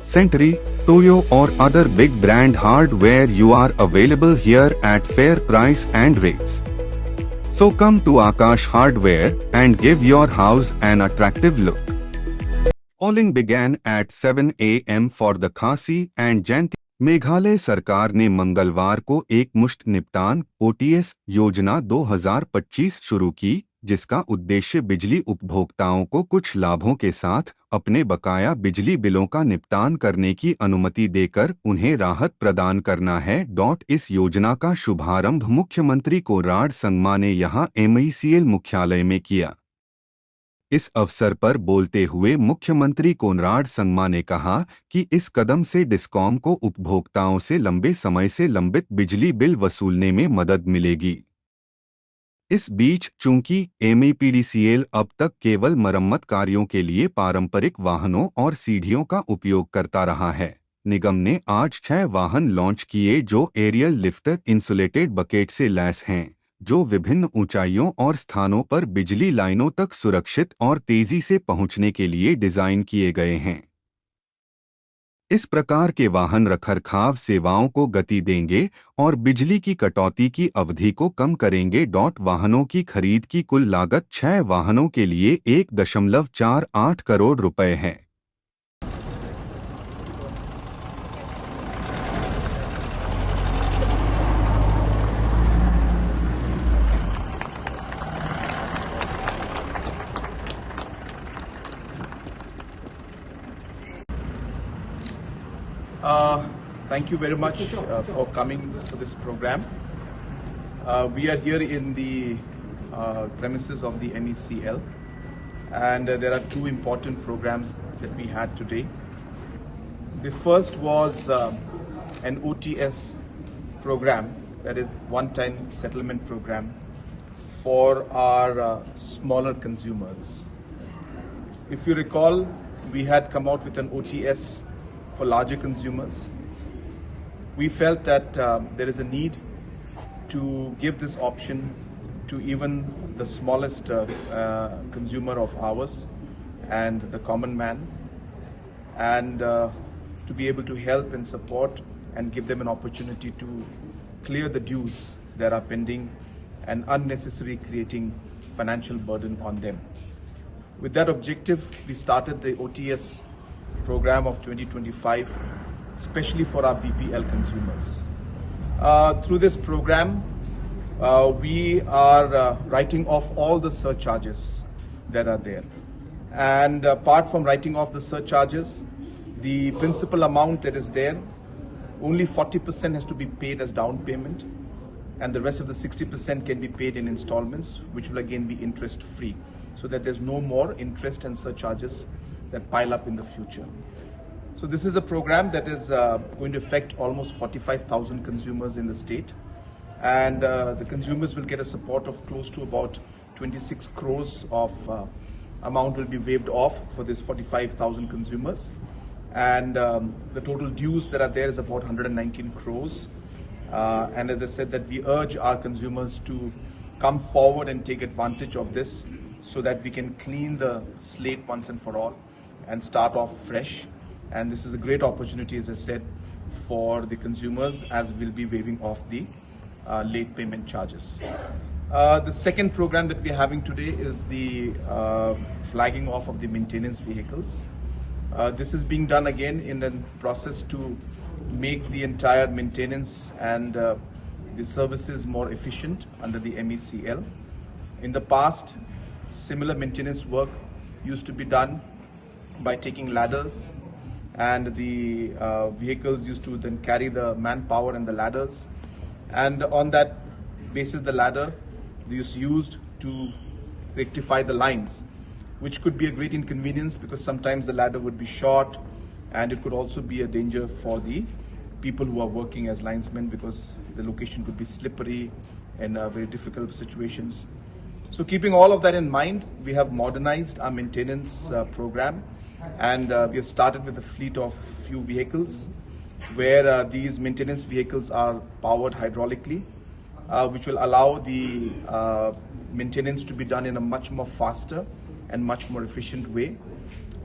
Sentry, Toyo or other big brand hardware you are available here at fair price and rates. So come to Akash Hardware and give your house an attractive look. Polling began at 7 a.m. for the Khasi and Jhanti. Meghalaya सरकार ने मंगलवार को एक मुश्त निपटान OTS योजना 2025 शुरू की, जिसका उद्देश्य बिजली उपभोक्ताओं को कुछ लाभों के साथ अपने बकाया बिजली बिलों का निपटान करने की अनुमति देकर उन्हें राहत प्रदान करना है। इस योजना का शुभारंभ मुख्यमंत्री कोनराड संगमा ने यहां MECL मुख्यालय में किया। इस अवसर पर बोलते हुए मुख्यमंत्री कोनराड संगमा ने कहा कि इस कदम से डिस्कॉम को उपभोक्ताओं से लंबे समय से लंबित बिजली बिल वसूलने में मदद मिलेगी। इस बीच चूंकि MEPDCL अब तक केवल मरम्मत कार्यों के लिए पारंपरिक वाहनों और सीढ़ियों का उपयोग करता रहा है, निगम ने आज 6 वाहन लॉन्च किए जो एरियल लिफ्टर इंसुलेटेड बकेट से लैस हैं, जो विभिन्न ऊंचाइयों और स्थानों पर बिजली लाइनों तक सुरक्षित और तेजी से पहुंचने के लिए डिजाइन किए गए हैं। इस प्रकार के वाहन रखरखाव सेवाओं को गति देंगे और बिजली की कटौती की अवधि को कम करेंगे। वाहनों की खरीद की कुल लागत 6 वाहनों के लिए 1.48 करोड़ रुपए है। Thank you very much for coming to this program. We are here in the premises of the MECL, and there are 2 important programs that we had today. The first was an OTS program, that is one-time settlement program for our smaller consumers. If you recall, we had come out with an OTS for larger consumers. We felt that there is a need to give this option to even the smallest consumer of ours and the common man, and to be able to help and support and give them an opportunity to clear the dues that are pending and unnecessarily creating financial burden on them. With that objective, we started the OTS program of 2025, especially for our BPL consumers. Through this program, we are writing off all the surcharges that are there. And apart from writing off the surcharges, the principal amount that is there, only 40% has to be paid as down payment, and the rest of the 60% can be paid in installments, which will again be interest free, so that there's no more interest and surcharges that pile up in the future. So this is a program that is going to affect almost 45,000 consumers in the state, and the consumers will get a support of close to about 26 crores of amount will be waived off for this 45,000 consumers, and the total dues that are there is about 119 crores. And as I said, that we urge our consumers to come forward and take advantage of this, so that we can clean the slate once and for all and start off fresh. And this is a great opportunity, as I said, for the consumers, as we'll be waiving off the late payment charges. The second program that we're having today is the flagging off of the maintenance vehicles. This is being done again in the process to make the entire maintenance and the services more efficient under the MECL. In the past, similar maintenance work used to be done by taking ladders, and the vehicles used to then carry the manpower and the ladders, and on that basis the ladder is used to rectify the lines, which could be a great inconvenience because sometimes the ladder would be short, and it could also be a danger for the people who are working as linesmen, because the location could be slippery and very difficult situations. So keeping all of that in mind, we have modernized our maintenance program, and we have started with a fleet of few vehicles where these maintenance vehicles are powered hydraulically, which will allow the maintenance to be done in a much more faster and much more efficient way.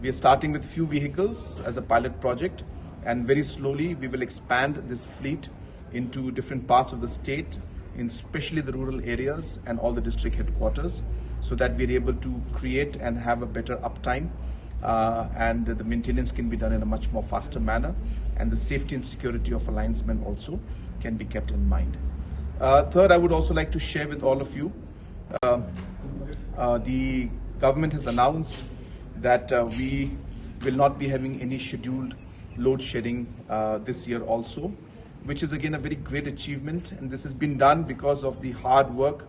We are starting with few vehicles as a pilot project, and very slowly we will expand this fleet into different parts of the state, in especially the rural areas and all the district headquarters, so that we are able to create and have a better uptime, and the maintenance can be done in a much more faster manner, and the safety and security of our linesmen also can be kept in mind. Third, I would also like to share with all of you, the government has announced that we will not be having any scheduled load shedding this year also, which is again a very great achievement, and this has been done because of the hard work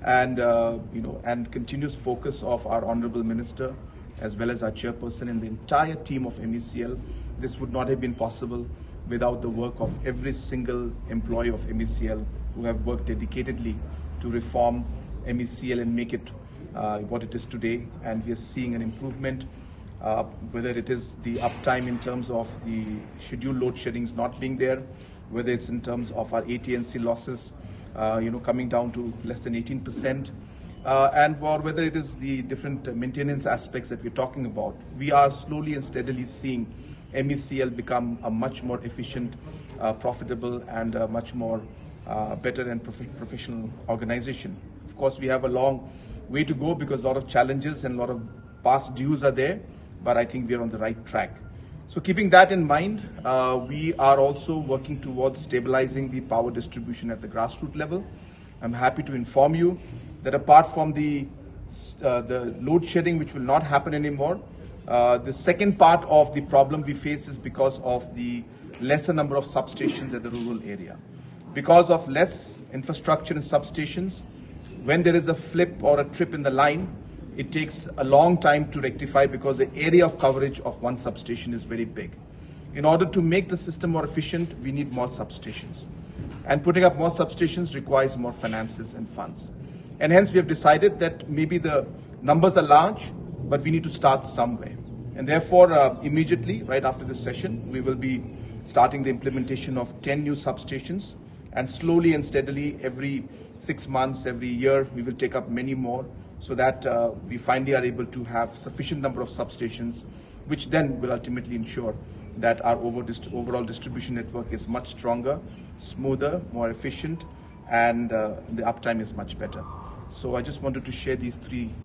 and and continuous focus of our honorable minister as well as our chairperson and the entire team of MECL. This would not have been possible without the work of every single employee of MECL who have worked dedicatedly to reform MECL and make it what it is today. And we are seeing an improvement, whether it is the uptime in terms of the scheduled load sheddings not being there, whether it's in terms of our AT&C losses coming down to less than 18%, or whether it is the different maintenance aspects that we're talking about. We are slowly and steadily seeing MECL become a much more efficient, profitable, and much more better and professional organization. Of course, we have a long way to go because a lot of challenges and a lot of past dues are there, but I think we are on the right track. So keeping that in mind, we are also working towards stabilizing the power distribution at the grassroots level. I'm happy to inform you that apart from the load shedding, which will not happen anymore, the second part of the problem we face is because of the lesser number of substations at the rural area. Because of less infrastructure in substations, when there is a flip or a trip in the line, it takes a long time to rectify because the area of coverage of one substation is very big. In order to make the system more efficient, we need more substations. And putting up more substations requires more finances and funds. And hence we have decided that maybe the numbers are large, but we need to start somewhere. And therefore, immediately, right after this session, we will be starting the implementation of 10 new substations. And slowly and steadily, every 6 months, every year, we will take up many more, so that we finally are able to have sufficient number of substations, which then will ultimately ensure that our overall distribution network is much stronger, smoother, more efficient, and the uptime is much better. So I just wanted to share these three